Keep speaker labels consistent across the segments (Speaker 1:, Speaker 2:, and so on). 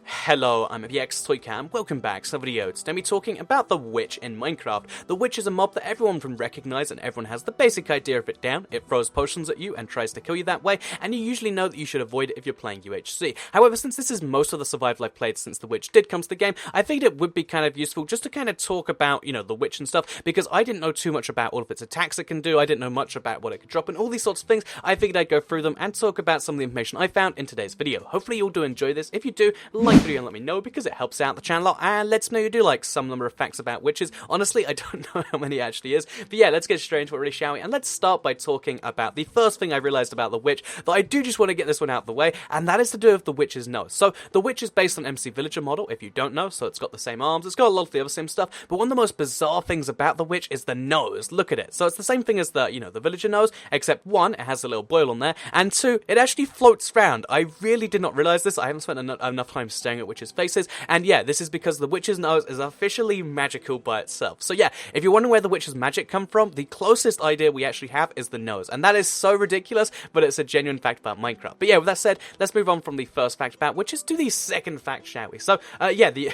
Speaker 1: Hello, I'm PX3Cam, welcome back to the video. Today we're talking about the witch in Minecraft. The witch is a mob that everyone can recognize and everyone has the basic idea of it down. It throws potions at you and tries to kill you that way, and you usually know that you should avoid it if you're playing UHC. However, since this is most of the survival I've played since the witch did come to the game, I figured it would be kind of useful just to kind of talk about, the witch and stuff, because I didn't know too much about all of its attacks it can do, I didn't know much about what it could drop, and all these sorts of things. I figured I'd go through them and talk about some of the information I found in today's video. Hopefully you'll do enjoy this. If you do, like the video and let me know, because it helps out the channel a lot and lets me know you do like some number of facts about witches. Honestly, I don't know how many it actually is, but yeah, let's get straight into it really, shall we? And let's start by talking about the first thing I realized about the witch, that I do just want to get this one out of the way, and that is to do with the witch's nose. So the witch is based on MC Villager model, if you don't know, so it's got the same arms, it's got a lot of the other same stuff, but one of the most bizarre things about the witch is the nose. Look at it. So it's the same thing as the, the villager nose, except one, it has a little boil on there, and two, it actually floats around. I really did not realize this. I haven't spent enough time staring at witches' faces, and yeah, this is because the witch's nose is officially magical by itself. So yeah, if you're wondering where the witch's magic come from, the closest idea we actually have is the nose, and that is so ridiculous, but it's a genuine fact about Minecraft. But yeah, with that said, let's move on from the first fact about witches to the second fact, shall we? So yeah, the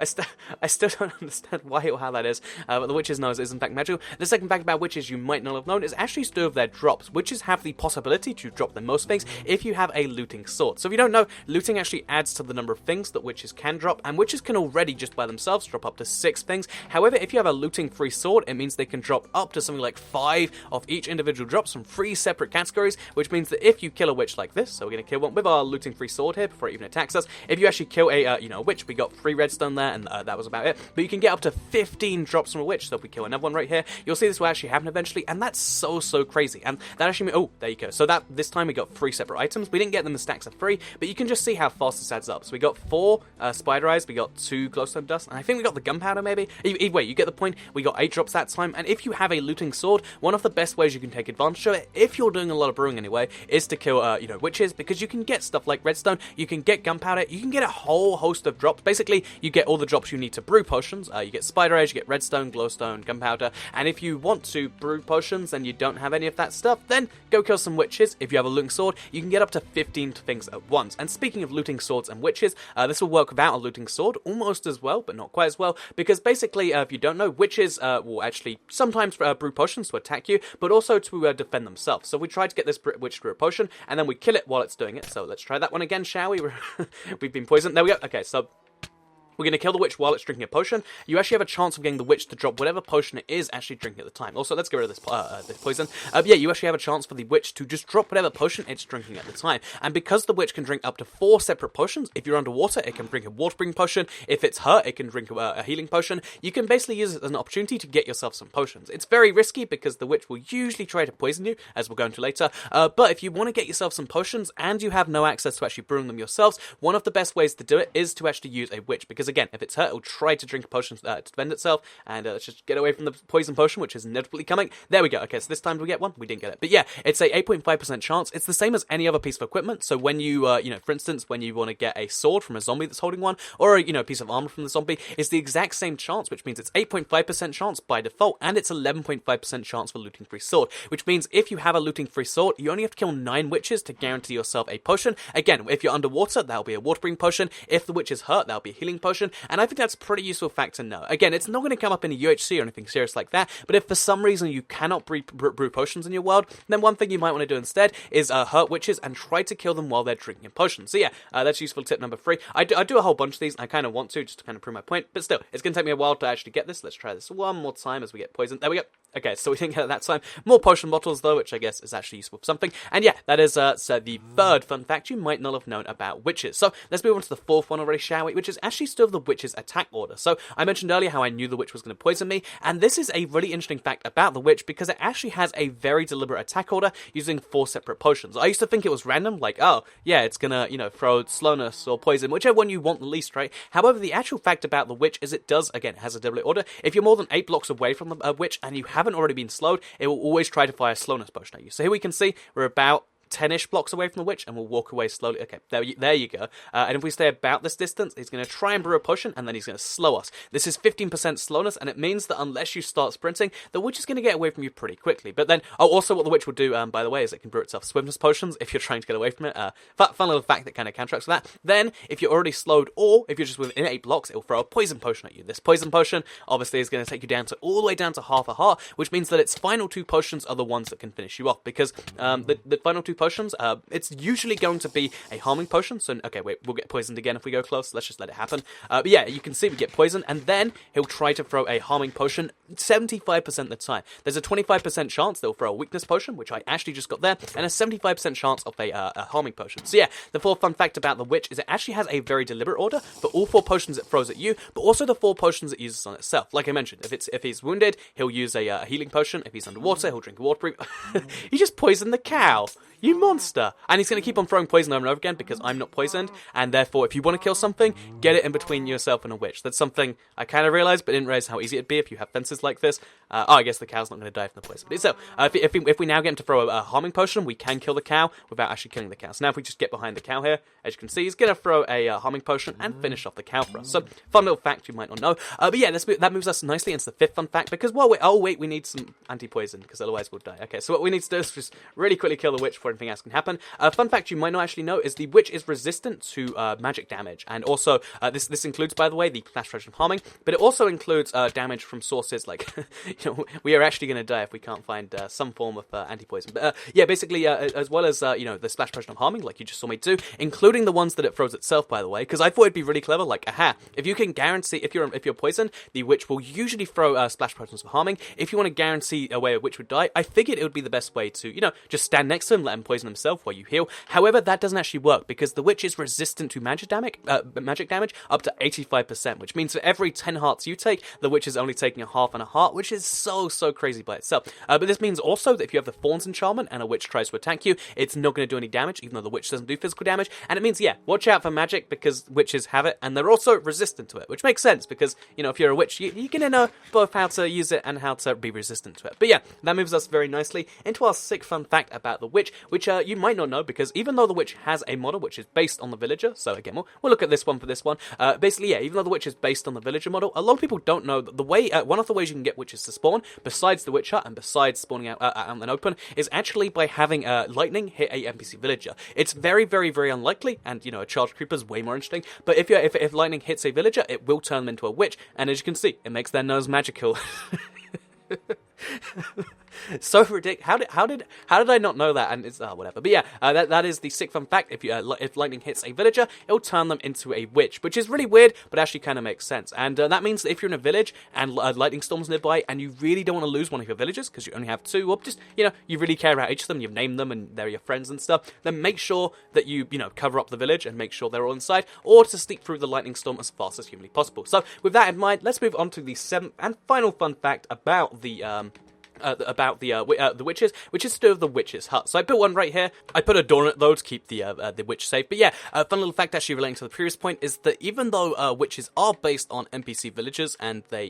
Speaker 1: I still don't understand why or how that is, but the witch's nose is in fact magical. The second fact about witches you might not have known is actually to do with their drops. Witches have the possibility to drop the most things if you have a looting sword. So if you don't know, looting actually adds to the number of things that witches can drop, and witches can already just by themselves drop up to 6 things. However, if you have a looting free sword, it means they can drop up to something like 5 of each individual drops from 3 separate categories, which means that if you kill a witch like this, so we're going to kill one with our looting free sword here before it even attacks us, if you actually kill a witch, we got 3 redstone there, and that was about it. But you can get up to 15 drops from a witch, so if we kill another one right here, you'll see this will actually happen eventually, and that's so crazy. And that actually, oh, there you go. So that this time we got 3 separate items. We didn't get them in stacks of 3, but you can just see how fast this adds up. So we got 4 spider eyes, we got 2 glowstone dust, and I think we got the gunpowder maybe. Either way, you get the point. We got 8 drops that time, and if you have a looting sword, one of the best ways you can take advantage of it, if you're doing a lot of brewing anyway, is to kill witches, because you can get stuff like redstone, you can get gunpowder, you can get a whole host of drops. Basically, you get all the drops you need to brew potions. You get spider eggs, you get redstone, glowstone, gunpowder, and if you want to brew potions and you don't have any of that stuff, then go kill some witches. If you have a looting sword, you can get up to 15 things at once. And speaking of looting swords and witches, this will work without a looting sword almost as well, but not quite as well, because basically, if you don't know, witches will actually sometimes brew potions to attack you, but also to defend themselves. So we try to get this witch to brew a potion, and then we kill it while it's doing it. So let's try that one again, shall we? We've been poisoned. There we go. Okay, so we're going to kill the witch while it's drinking a potion. You actually have a chance of getting the witch to drop whatever potion it is actually drinking at the time. Also, let's get rid of this poison. Yeah, you actually have a chance for the witch to just drop whatever potion it's drinking at the time. And because the witch can drink up to 4 separate potions, if you're underwater, it can drink a water-breathing potion. If it's hurt, it can drink a healing potion. You can basically use it as an opportunity to get yourself some potions. It's very risky because the witch will usually try to poison you, as we'll go into later. But if you want to get yourself some potions and you have no access to actually brewing them yourselves, one of the best ways to do it is to actually use a witch. Because again, if it's hurt, it'll try to drink a potion to defend itself, and let's just get away from the poison potion, which is inevitably coming. There we go. Okay, so this time do we get one? We didn't get it. But yeah, it's a 8.5% chance. It's the same as any other piece of equipment. So when you, for instance, when you want to get a sword from a zombie that's holding one, or a piece of armor from the zombie, it's the exact same chance, which means it's 8.5% chance by default, and it's 11.5% chance for looting free sword, which means if you have a looting free sword, you only have to kill 9 witches to guarantee yourself a potion. Again, if you're underwater, that'll be a water-breathing potion. If the witch is hurt, that'll be a healing potion, and I think that's a pretty useful fact to know. Again, it's not going to come up in a UHC or anything serious like that, but if for some reason you cannot brew potions in your world, then one thing you might want to do instead is hurt witches and try to kill them while they're drinking potions. So yeah, that's useful tip number 3. I do a whole bunch of these, and I kind of want to, just to kind of prove my point, but still, it's going to take me a while to actually get this. Let's try this one more time as we get poisoned. There we go. Okay, so we didn't get it that time. More potion bottles, though, which I guess is actually useful for something. And yeah, that is so the third fun fact you might not have known about witches. So let's move on to the fourth one already, shall we? Which is actually still the witch's attack order. So I mentioned earlier how I knew the witch was going to poison me, and this is a really interesting fact about the witch because it actually has a very deliberate attack order using 4 separate potions. I used to think it was random, like, oh, yeah, it's gonna, throw slowness or poison, whichever one you want the least, right? However, the actual fact about the witch is it does, again, it has a deliberate order. If you're more than 8 blocks away from the witch and you haven't already been slowed, it will always try to fire a slowness potion at you. So here we can see we're about 10-ish blocks away from the witch, and we'll walk away slowly. Okay, there you go. And if we stay about this distance, he's going to try and brew a potion, and then he's going to slow us. This is 15% slowness, and it means that unless you start sprinting, the witch is going to get away from you pretty quickly. But then, also what the witch will do, by the way, is it can brew itself swiftness potions if you're trying to get away from it. Fun little fact that kind of counteracts that. Then, if you're already slowed, or if you're just within 8 blocks, it will throw a poison potion at you. This poison potion, obviously, is going to take you down to all the way down to half a heart, which means that its final 2 potions are the ones that can finish you off, because the final 2 potions, it's usually going to be a harming potion. So, okay, wait, we'll get poisoned again if we go close. Let's just let it happen. But yeah, you can see we get poisoned, and then he'll try to throw a harming potion 75% of the time. There's a 25% chance they'll throw a weakness potion, which I actually just got there, and a 75% chance of a harming potion. So yeah, the 4th fun fact about the witch is it actually has a very deliberate order for all 4 potions it throws at you, but also the 4 potions it uses on itself. Like I mentioned, if he's wounded, he'll use a healing potion. If he's underwater, he'll drink a water brew. He just poisoned the cow. You monster! And he's going to keep on throwing poison over and over again because I'm not poisoned, and therefore, if you want to kill something, get it in between yourself and a witch. That's something I kind of realized, but didn't realize how easy it'd be if you have fences like this. I guess the cow's not going to die from the poison. But so, if we now get him to throw a harming potion, we can kill the cow without actually killing the cow. So now if we just get behind the cow here, as you can see, he's going to throw a harming potion and finish off the cow for us. So, fun little fact you might not know. But yeah, that moves us nicely into the 5th fun fact, because, we need some anti-poison, because otherwise we'll die. Okay, so what we need to do is just really quickly kill the witch before anything else can happen. Fun fact you might not actually know is the witch is resistant to magic damage, and also this includes, by the way, the flash version of harming, but it also includes damage from sources like we are actually going to die if we can't find some form of anti-poison. But yeah, basically as well as the splash version of harming, like you just saw me do, including the ones that it throws itself, by the way, because I thought it'd be really clever. Like, if you can guarantee if you're poisoned, the witch will usually throw splash potions for harming. If you want to guarantee a way a witch would die, I figured it would be the best way to just stand next to him, let him poison himself while you heal. However, that doesn't actually work because the witch is resistant to magic damage up to 85%, which means for every 10 hearts you take, the witch is only taking a half and a heart, which is so crazy by itself. But this means also that if you have the Thorns Enchantment and a witch tries to attack you, it's not going to do any damage, even though the witch doesn't do physical damage. And it means, yeah, watch out for magic because witches have it, and they're also resistant to it, which makes sense because, if you're a witch, you're going to know both how to use it and how to be resistant to it. But yeah, that moves us very nicely into our 6th fun fact about the witch, which you might not know because even though the witch has a model which is based on the villager, so again, we'll look at this one for this one. Basically, yeah, even though the witch is based on the villager model, a lot of people don't know that the way, one of the ways you can get witches to spawn, besides the witch hut and besides spawning out and open, is actually by having lightning hit a NPC villager. It's very unlikely, and a charge creeper is way more interesting. But if lightning hits a villager, it will turn them into a witch, and as you can see, it makes their nose magical. So ridiculous. How did I not know that? And it's whatever. But yeah, that is the 6th fun fact. If lightning hits a villager, it'll turn them into a witch, which is really weird, but actually kind of makes sense. And that means that if you're in a village and lightning storms nearby, and you really don't want to lose one of your villagers because you only have 2, or just you really care about each of them, you've named them and they're your friends and stuff, then make sure that you cover up the village and make sure they're all inside, or to sleep through the lightning storm as fast as humanly possible. So with that in mind, let's move on to the 7th and final fun fact about the witches, which is to do with the witch's hut. So I put one right here. I put a door in it though to keep the witch safe. But yeah, a fun little fact actually relating to the previous point is that even though witches are based on NPC villagers, and they,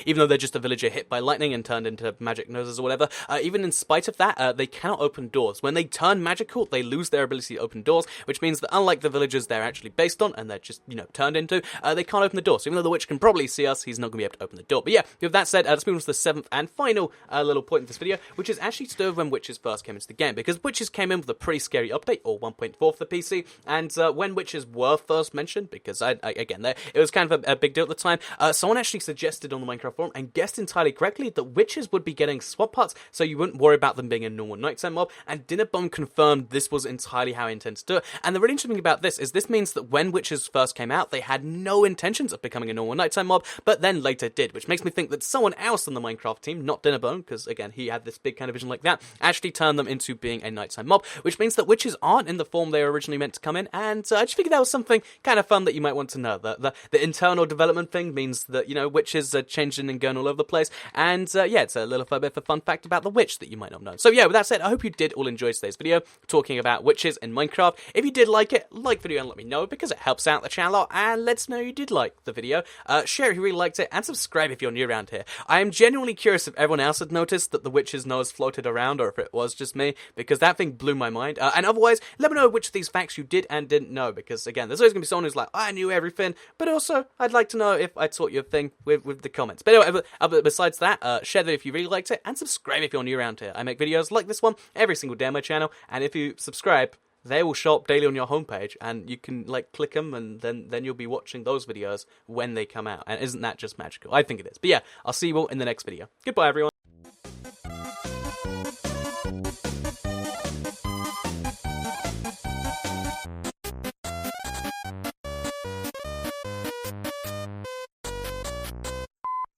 Speaker 1: even though they're just a villager hit by lightning and turned into magic noses or whatever, even in spite of that, they cannot open doors. When they turn magical, they lose their ability to open doors, which means that unlike the villagers they're actually based on and they're just turned into, they can't open the door. So even though the witch can probably see us, he's not going to be able to open the door. But yeah, with that said, let's move on to the 7th and final little point in this video, which is actually to do with when witches first came into the game, because witches came in with a pretty scary update, or 1.4 for the PC, and when witches were first mentioned, because again, it was kind of a big deal at the time, someone actually suggested on the Minecraft forum, and guessed entirely correctly, that witches would be getting swap huts, so you wouldn't worry about them being a normal nighttime mob, and Dinnerbone confirmed this was entirely how he intended to do it. And the really interesting thing about this is this means that when witches first came out, they had no intentions of becoming a normal nighttime mob, but then later did, which makes me think that someone else on the Minecraft team, not Dinnerbone, because again, he had this big kind of vision like that, actually turned them into being a nighttime mob, which means that witches aren't in the form they were originally meant to come in, and I just figured that was something kind of fun that you might want to know. The internal development thing means that, witches are changing and going all over the place, and yeah, it's a little bit of a fun fact about the witch that you might not know. So yeah, with that said, I hope you did all enjoy today's video, talking about witches in Minecraft. If you did like it, like the video and let me know, because it helps out the channel, and lets know you did like the video. Share if you really liked it, and subscribe if you're new around here. I am genuinely curious if everyone else had noticed that the witch's nose floated around, or if it was just me, because that thing blew my mind. And otherwise, let me know which of these facts you did and didn't know, because again, there's always going to be someone who's like, I knew everything, but also, I'd like to know if I taught you a thing with the comments. But anyway, besides that, share the video if you really liked it, and subscribe if you're new around here. I make videos like this one every single day on my channel, and if you subscribe, they will show up daily on your homepage, and you can like click them, and then you'll be watching those videos when they come out. And isn't that just magical? I think it is. But yeah, I'll see you all in the next video. Goodbye, everyone.